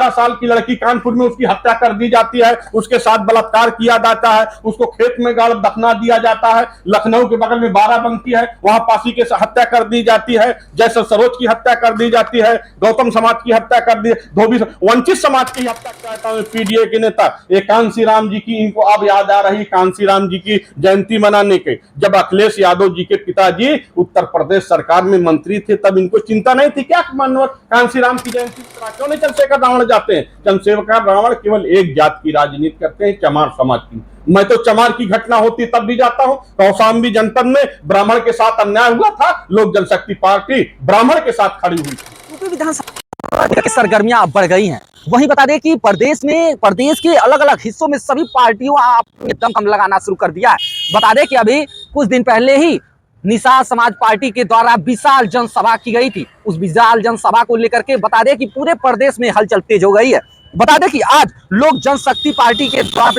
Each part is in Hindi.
15 साल की लड़की कानपुर में उसकी हत्या कर दी जाती है, उसके साथ बलात्कार किया जाता है, उसको खेत में गाड़ दफना दिया जाता है। लखनऊ के बगल में बाराबंकी है, वहां पासी के हत्या कर दी जाती है, जैसे सरोज की हत्या कर दी जाती है, गौतम समाज की हत्या कर दी, धोबी वंचित समाज की हत्या चाहता हूं। पीडीए के नेता ये कांसी राम जी की, इनको अब याद आ रही कांसी राम जी की जयंती मनाने के, जब अखिलेश यादव जी के पिताजी उत्तर प्रदेश सरकार में मंत्री थे तब इनको चिंता नहीं थी क्या कांसी राम की जयंती? क्यों नहीं चंद्रशेखर रावण जाते हैं? चंद्रशेखर रावण केवल एक जात की राजनीति करते हैं, चमार समाज की। मैं तो चमार की घटना होती तब भी जाता हूं। कौशाम्बी जनपद में ब्राह्मण के साथ अन्याय हुआ था, लोक जनशक्ति पार्टी ब्राह्मण के साथ खड़ी हुई थी। विधानसभा की सरगर्मियां बढ़ गई हैं। वहीं बता दें कि प्रदेश के अलग अलग हिस्सों में सभी पार्टियों ने दमखम लगाना शुरू कर दिया है। बता दें कि अभी कुछ दिन पहले ही निषाद समाज पार्टी के द्वारा विशाल जनसभा की गई थी। उस विशाल जनसभा को लेकर के बता दें कि पूरे प्रदेश में हलचल तेज हो गई है। बता दें कि आज लोक जनशक्ति पार्टी के द्वारा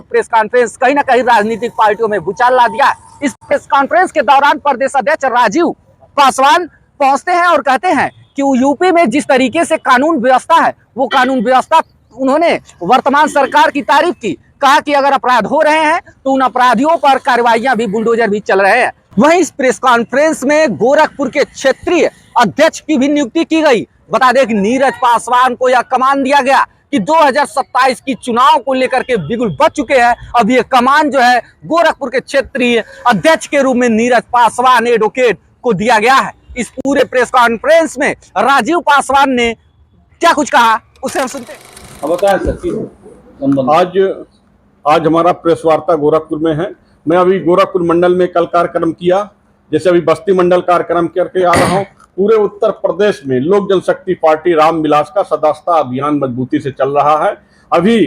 प्रेस कॉन्फ्रेंस कहीं ना कहीं राजनीतिक पार्टियों में भूचाल ला दिया। इस प्रेस कॉन्फ्रेंस के दौरान प्रदेश अध्यक्ष राजीव पासवान पहुंचते हैं और कहते हैं कि यूपी में जिस तरीके से कानून व्यवस्था है, वो कानून व्यवस्था उन्होंने वर्तमान सरकार की तारीफ की। कहा कि अगर अपराध हो रहे हैं तो उन अपराधियों पर कार्रवाइयां भी, बुलडोजर भी चल रहे हैं। वहीं इस प्रेस कॉन्फ्रेंस में गोरखपुर के क्षेत्रीय अध्यक्ष की भी नियुक्ति की गई। बता दें कि नीरज पासवान को यह कमान दिया गया कि 2027 की चुनाव को लेकर के बिगुल बच चुके हैं। अब ये कमान जो है गोरखपुर के क्षेत्रीय अध्यक्ष के रूप में नीरज पासवान एडवोकेट को दिया गया है। इस पूरे प्रेस कॉन्फ्रेंस में राजीव पासवान ने क्या कुछ कहा, उसे हम सुनते हैं। बताएं सर। आज हमारा प्रेस वार्ता गोरखपुर में है। मैं अभी गोरखपुर मंडल में कल कार्यक्रम किया, जैसे अभी बस्ती मंडल कार्यक्रम करके आ रहा हूँ। पूरे उत्तर प्रदेश में लोक जनशक्ति पार्टी रामविलास का सदस्यता अभियान मजबूती से चल रहा है। अभी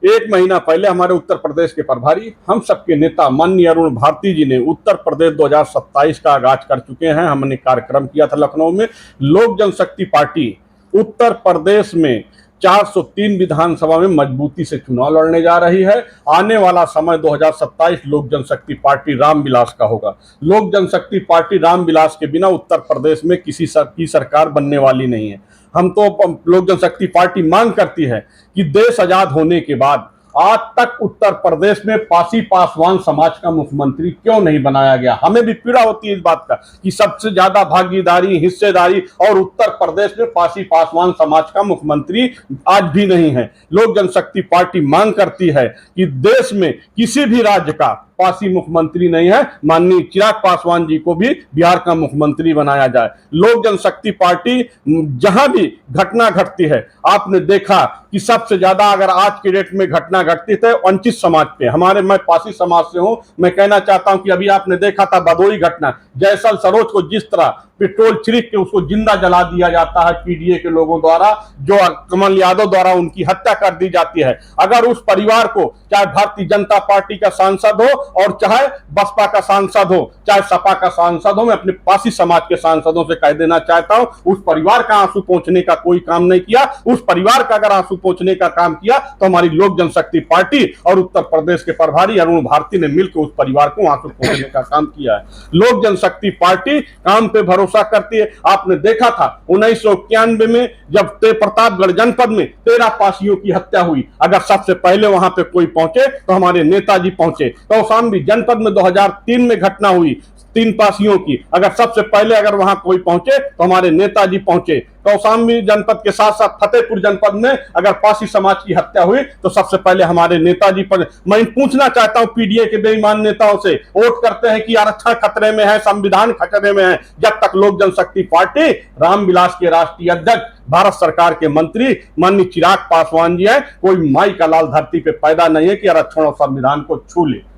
एक महीना पहले हमारे उत्तर प्रदेश के प्रभारी, हम सबके नेता माननीय अरुण भारती जी ने उत्तर प्रदेश 2027 का आगाज कर चुके हैं। हमने कार्यक्रम किया था लखनऊ में। लोक जनशक्ति पार्टी उत्तर प्रदेश में 403 विधानसभा में मजबूती से चुनाव लड़ने जा रही है। आने वाला समय 2027 लोक जनशक्ति पार्टी रामविलास का होगा। लोक जनशक्ति पार्टी रामविलास के बिना उत्तर प्रदेश में किसी की सरकार बनने वाली नहीं है। हम तो लोक जनशक्ति पार्टी मांग करती है कि देश आजाद होने के बाद आज तक उत्तर प्रदेश में पासी पासवान समाज का मुख्यमंत्री क्यों नहीं बनाया गया। हमें भी पीड़ा होती है इस बात का कि सबसे ज्यादा भागीदारी, हिस्सेदारी और उत्तर प्रदेश में पासी पासवान समाज का मुख्यमंत्री आज भी नहीं है। लोक जनशक्ति पार्टी मांग करती है कि देश में किसी भी राज्य का पासी मुख्यमंत्री नहीं है, माननीय चिराग पासवान जी को भी बिहार का मुख्यमंत्री बनाया जाए। लोक जनशक्ति पार्टी जहां भी घटना घटती है, आपने देखा कि सबसे ज्यादा अगर आज के डेट में घटना घटती है वंचित समाज पे। मैं पासी समाज से हूं, मैं कहना चाहता हूं कि अभी आपने देखा था भदोई घटना, जयसल सरोज को जिस तरह पेट्रोल छिड़क के उसको जिंदा जला दिया जाता है पीडीए के लोगों द्वारा, जो कमल यादव द्वारा उनकी हत्या कर दी जाती है। अगर उस परिवार को, चाहे भारतीय जनता पार्टी का सांसद हो और चाहे बसपा का सांसद हो, चाहे सपा का सांसद हो, मैं अपने पासी समाज के सांसदों से कह देना चाहता हूं, उस परिवार का आंसू पोंछने का कोई काम नहीं किया। उस परिवार का अगर आंसू पोंछने का काम किया तो हमारी लोक जनशक्ति पार्टी और उत्तर प्रदेश के प्रभारी अरुण भारती ने मिलकर उस परिवार को आंसू पोंछने का काम किया है। लोक जनशक्ति पार्टी काम पे भरोसा करती है। आपने देखा था 1991 में जब प्रतापगढ़ जनपद में 13 पासियों की हत्या हुई, अगर सबसे पहले वहां पे कोई पहुंचे तो हमारे नेताजी पहुंचे। कौशाम्बी जनपद में 2003 में घटना हुई 3 पासियों की, अगर सबसे पहले अगर वहां कोई पहुंचे तो हमारे नेताजी पहुंचे। कौशाम्बी जनपद के साथ साथ फतेहपुर जनपद में अगर पासी समाज की हत्या हुई तो सबसे पहले हमारे नेताजी पर। मैं पूछना चाहता हूं पीडीए के बेईमान नेताओं से, वोट करते हैं कि आरक्षण खतरे में है, संविधान खतरे में है। जब तक लोक जनशक्ति पार्टी रामविलास के राष्ट्रीय अध्यक्ष, भारत सरकार के मंत्री माननीय चिराग पासवान जी है, कोई माई का लाल धरती पे पैदा नहीं है कि आरक्षण और संविधान को छू ले।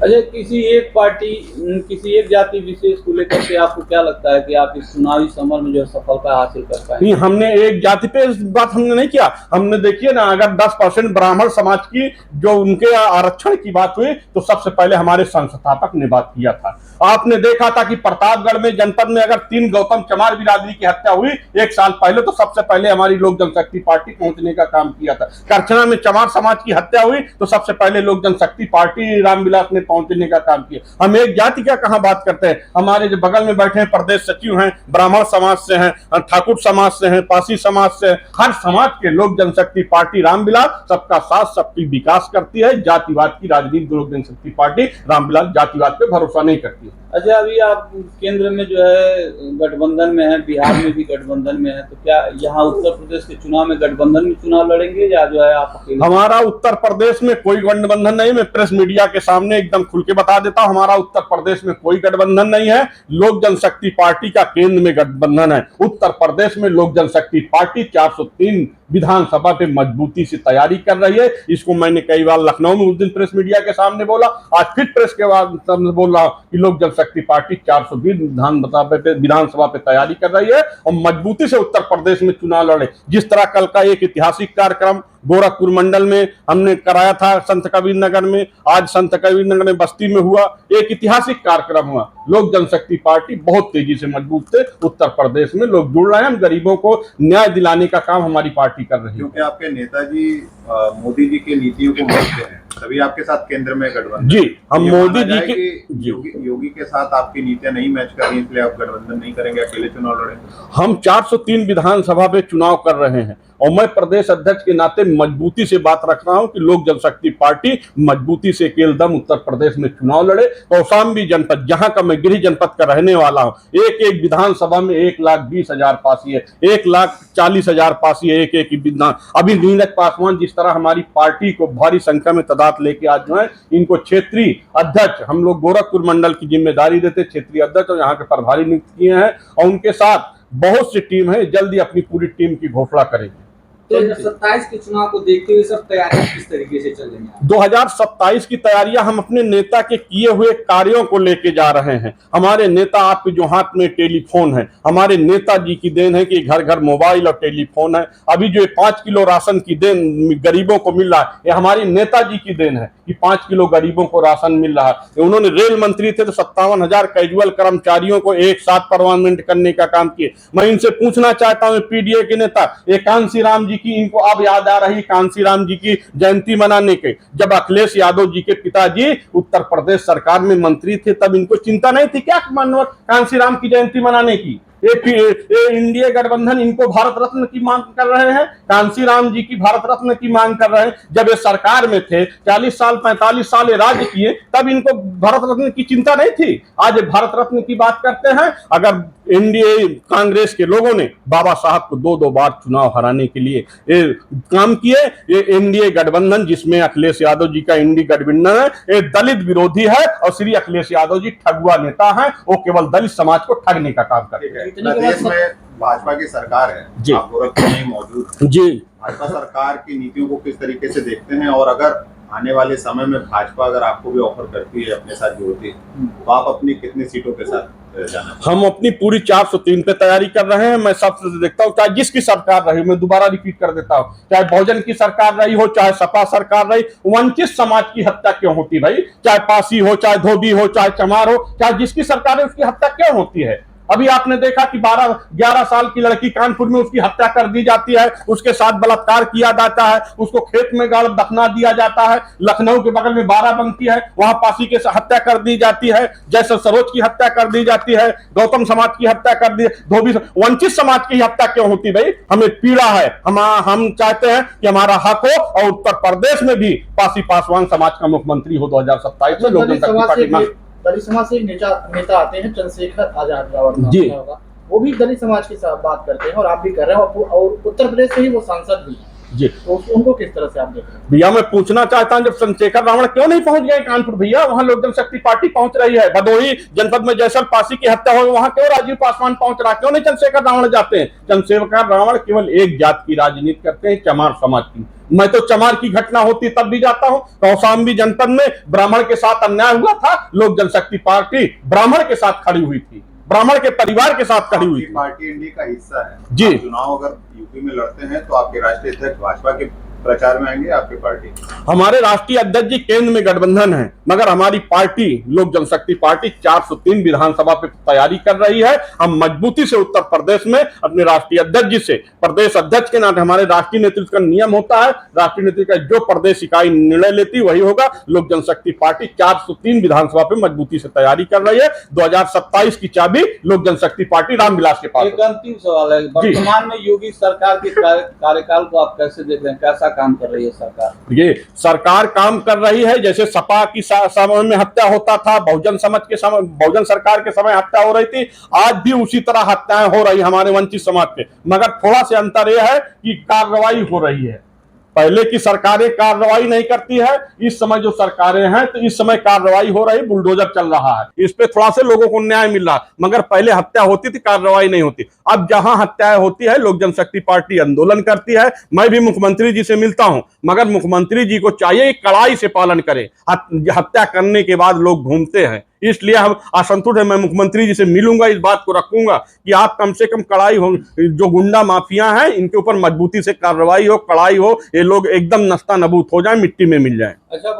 अच्छा, किसी एक पार्टी, किसी एक जाति विशेष को लेकर के आपको क्या लगता है कि आप इस चुनावी समर में जो सफलता हासिल कर पाए? नहीं, हमने एक जाति पे बात हमने नहीं किया। हमने देखिए ना, अगर 10% ब्राह्मण समाज की जो उनके आरक्षण की बात हुई तो सबसे पहले हमारे संस्थापक ने बात किया था। आपने देखा था कि प्रतापगढ़ में जनपद में अगर 3 गौतम चमार बिरादरी की हत्या हुई 1 साल पहले, तो सबसे पहले हमारी लोक जनशक्ति पार्टी पहुंचने का काम किया था। करछना में चमार समाज की हत्या हुई तो सबसे पहले लोक जनशक्ति पार्टी रामविलास ने पहुंचने का काम किया। हम एक जाति का कहां बात करते हैं। हमारे जो बगल में बैठे हैं प्रदेश सचिव हैं, ब्राह्मण समाज से हैं, ठाकुर समाज से हैं, पासी समाज से हैं, हर समाज के लोक जनशक्ति पार्टी रामविलास सबका साथ सबकी विकास करती है। जातिवाद की राजनीति लोक जनशक्ति पार्टी रामविलास जातिवाद पे भरोसा नहीं करती है। अच्छा, अभी आप केंद्र में जो है गठबंधन में है, बिहार में भी गठबंधन में है, तो क्या यहाँ उत्तर प्रदेश के चुनाव में गठबंधन में चुनाव लड़ेंगे या जो है आप अकेले? हमारा उत्तर प्रदेश में कोई गठबंधन नहीं। मैं प्रेस मीडिया के सामने एकदम खुल के बता देता हूं, हमारा उत्तर प्रदेश में कोई गठबंधन नहीं है। लोक जनशक्ति पार्टी का केंद्र में गठबंधन है। उत्तर प्रदेश में लोक जनशक्ति पार्टी 403 विधानसभा पे मजबूती से तैयारी कर रही है। इसको मैंने कई बार लखनऊ में उस दिन प्रेस मीडिया के सामने बोला, आज फिर प्रेस के बाद बोल रहा हूं कि लोक जनशक्ति पार्टी 420 विधानसभा पे तैयारी कर रही है और मजबूती से उत्तर प्रदेश में चुनाव लड़े। जिस तरह कल का एक ऐतिहासिक कार्यक्रम गोरखपुर मंडल में हमने कराया था संत कबीर नगर में, आज संत कबीर नगर में बस्ती में हुआ, एक ऐतिहासिक कार्यक्रम हुआ। लोक जनशक्ति पार्टी बहुत तेजी से मजबूत से उत्तर प्रदेश में लोग जुड़ रहे हैं। हम गरीबों को न्याय दिलाने का काम हमारी पार्टी कर रही है। क्योंकि आपके नेताजी मोदी जी की नीतियों को मानते हैं, तभी आपके साथ केंद्र में गठबंधन। जी, हम मोदी जी के योगी के साथ आपकी नीतियां नहीं मैच कर रही, इसलिए आप गठबंधन नहीं करेंगे, अकेले चुनाव लड़ेंगे। हम 403 विधानसभा पे चुनाव कर रहे हैं और मैं प्रदेश अध्यक्ष के नाते मजबूती से बात रख रहा हूं कि लोक जनशक्ति पार्टी मजबूती से केलदम उत्तर प्रदेश में चुनाव लड़े। कौशाम्बी जनपद, जहां का मैं गृह जनपद का रहने वाला हूं, एक एक विधानसभा में 1,20,000 पासी है, 1,40,000 पासी है एक एक विधान। अभी नीरज पासवान जिस तरह हमारी पार्टी को भारी संख्या में तादाद लेके आज जो है इनको क्षेत्रीय अध्यक्ष, हम लोग गोरखपुर मंडल की जिम्मेदारी देते, क्षेत्रीय अध्यक्ष और यहाँ के प्रभारी नियुक्त किए हैं और उनके साथ बहुत सी टीम है, जल्दी अपनी पूरी टीम की घोषणा करेंगे। 2027 के चुनाव को देखते हुए सब तैयारियां किस तरीके से चल रही हैं? 2027 की तैयारियां हम अपने नेता के किए हुए कार्यों को लेके जा रहे हैं। हमारे नेता, आपके जो हाथ में टेलीफोन है, हमारे नेताजी की देन है कि घर घर मोबाइल और टेलीफोन है। अभी जो 5 किलो राशन की देन गरीबों को मिल रहा है, ये हमारी नेताजी की देन है कि 5 किलो गरीबों को राशन मिल रहा है। उन्होंने रेल मंत्री थे तो 57,000 कैजुअल कर्मचारियों को एक साथ परमानेंट करने का काम किए। मैं इनसे पूछना चाहता हूँ, पीडीए के नेता कांसी राम जी की, इनको अब याद आ रही कांसी राम जी की जयंती मनाने के। जब अखिलेश यादव जी के पिताजी उत्तर प्रदेश सरकार में मंत्री थे तब इनको चिंता नहीं थी क्या कांसी राम की जयंती मनाने की? ये इंडिया गठबंधन इनको भारत रत्न की मांग कर रहे हैं, कांसी राम जी की भारत रत्न की मांग कर रहे हैं। जब ये सरकार में थे 40 साल 45 साल ये राज्य किए तब इनको भारत रत्न की चिंता नहीं थी। आज भारत रत्न की बात करते हैं। अगर एनडीए कांग्रेस के लोगों ने बाबा साहब को 2-2 बार चुनाव हराने के लिए ये काम किए, ये एनडीए गठबंधन जिसमें अखिलेश यादव जी का इंडी गठबंधन है, ये दलित विरोधी है और श्री अखिलेश यादव जी ठगुआ नेता है। वो केवल दलित समाज को ठगने का काम करते हैं। प्रदेश में भाजपा की सरकार है जी, आप गोरखपुर में मौजूद जी, भाजपा सरकार की नीतियों को किस तरीके से देखते हैं, और अगर आने वाले समय में भाजपा अगर आपको भी ऑफर करती है, अपने साथ जोड़ती है, तो आप अपनी कितनी सीटों के साथ जाना? हम अपनी पूरी 403 पे तैयारी कर रहे हैं। मैं सबसे देखता हूँ, चाहे जिसकी सरकार रही, मैं दोबारा रिपीट कर देता हूँ, चाहे बहुजन की सरकार रही हो, चाहे सपा सरकार रही, वंचित समाज की हत्या क्यों होती भाई? चाहे पासी हो, चाहे धोबी हो, चाहे चमार हो, चाहे जिसकी सरकार है उसकी हत्या क्यों होती है? अभी आपने देखा कि 12-11 साल की लड़की कानपुर में उसकी हत्या कर दी जाती है, उसके साथ बलात्कार किया जाता है, उसको खेत में गाड़ दफना दिया जाता है। लखनऊ के बगल में बाराबंकी है, वहां पासी के हत्या कर दी जाती है, जैसे सरोज की हत्या कर दी जाती है, गौतम समाज की हत्या कर दी, धोबी वंचित समाज की हत्या क्यों होती भाई? हमें पीड़ा है। हम चाहते हैं कि हमारा हक हो और उत्तर प्रदेश में भी पासी पासवान समाज का मुख्यमंत्री हो 2027 में। लोक जनशक्ति पार्टी दलित समाज से नेता आते हैं, चंद्रशेखर आजाद रावत जी, वो भी दलित समाज के साथ बात करते हैं और आप भी कर रहे हैं, और उत्तर प्रदेश से ही वो सांसद भी जी, तो उनको किस तरह से आप देख रहे हैं? भैया मैं पूछना चाहता हूं, जब चंद्रशेखर रावण क्यों नहीं पहुंच गए कानपुर भैया? वहां लोक जनशक्ति पार्टी पहुंच रही है। भदोही जनपद में जैसल पासी की हत्या हो, वहां क्यों राजीव पासवान पहुंच रहा? क्यों नहीं चंद्रशेखर रावण जाते हैं? चंद्रशेखर रावण केवल एक जात की राजनीति करते हैं, चमार समाज की। मैं तो चमार की घटना होती तब भी जाता हूं। कौशाम्बी जनपद में ब्राह्मण के साथ अन्याय हुआ था, लोक जनशक्ति पार्टी ब्राह्मण के साथ खड़ी हुई थी, ब्राह्मण के परिवार के साथ खड़ी हुई थी। पार्टी इंडी का हिस्सा है जी। चुनाव अगर यूपी में लड़ते हैं तो आपके राष्ट्रीय अध्यक्ष भाजपा के प्रचार में आएंगे आपकी पार्टी? हमारे राष्ट्रीय अध्यक्ष जी केंद्र में गठबंधन है, मगर हमारी पार्टी लोक जनशक्ति पार्टी 403 विधानसभा पे तैयारी कर रही है। हम मजबूती से उत्तर प्रदेश में अपने राष्ट्रीय अध्यक्ष जी से, प्रदेश अध्यक्ष के नाते हमारे राष्ट्रीय नेतृत्व का नियम होता है, राष्ट्रीय नेतृत्व का जो प्रदेश इकाई निर्णय लेती वही होगा। लोक जनशक्ति पार्टी 403 विधानसभा पे मजबूती से तैयारी कर रही है। 2027 की चाबी लोक जनशक्ति पार्टी रामविलास के पास। एक अंतिम सवाल है, वर्तमान में योगी सरकार के कार्यकाल को आप कैसे देख रहे हैं, कैसा काम कर रही है सरकार? ये सरकार काम कर रही है जैसे सपा की समय में हत्या होता था, बहुजन सरकार के समय हत्या हो रही थी, आज भी उसी तरह हत्याएं हो रही हमारे वंचित समाज पे, मगर थोड़ा सा अंतर यह है कि कार्रवाई हो रही है। पहले की सरकारें कार्रवाई नहीं करती है, इस समय जो सरकारें हैं तो इस समय कार्रवाई हो रही, बुलडोजर चल रहा है, इस पे थोड़ा से लोगों को न्याय मिल रहा है। मगर पहले हत्या होती थी, कार्रवाई नहीं होती। अब जहां हत्याएं होती है लोक जनशक्ति पार्टी आंदोलन करती है। मैं भी मुख्यमंत्री जी से मिलता हूं, मगर मुख्यमंत्री जी को चाहिए कड़ाई से पालन करें। हत्या करने के बाद लोग घूमते हैं, इसलिए हम असंतुष्ट है। मैं मुख्यमंत्री जी से मिलूंगा, इस बात को रखूंगा कि आप कम से कम कड़ाई हो, जो गुंडा माफिया हैं इनके ऊपर मजबूती से कार्रवाई हो, कड़ाई हो, ये लोग एकदम नस्ता नबूत हो जाए, मिट्टी में मिल जाए। अच्छा।